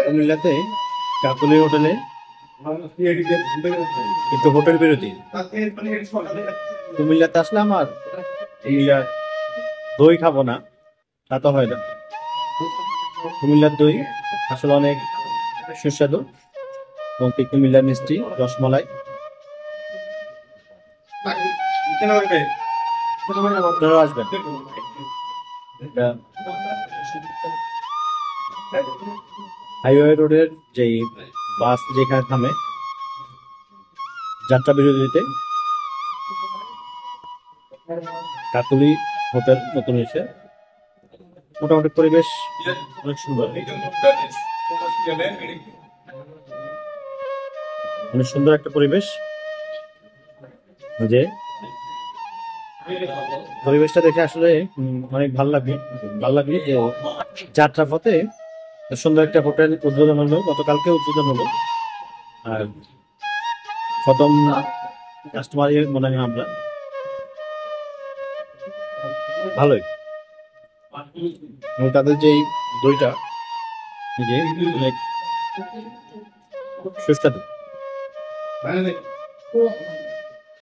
কুমিল্লাতে কাকলি হোটেলে একটু হোটেল বিরতি। কুমিল্লাতে আসলাম আর কুমিল্লার দই খাবো না তা তো হয় না। কুমিল্লার দই আসলে অনেক সুস্বাদু এবং কুমিল্লার মিষ্টি রসমালাই আপনারাও আসবেন। হাইওয়ে রোডের যে বাস যেখানে থামে যাত্রা বিরতিতে কাকলি হোটেল নতুন হয়েছে। মোটামুটি পরিবেশ অনেক সুন্দর, অনেক সুন্দর একটা পরিবেশ। যে পরিবেশটা দেখে আসলে অনেক ভালো লাগবে যে যাত্রা পথে সুন্দর একটা হোটেল উদ্বোধন হলো, গতকালকে উদ্বোধন হলো। আর প্রথম কাস্টমার মনে হয় আমরা ভালোই, এবং তাদের যে দইটা যে অনেক সুস্বাদু।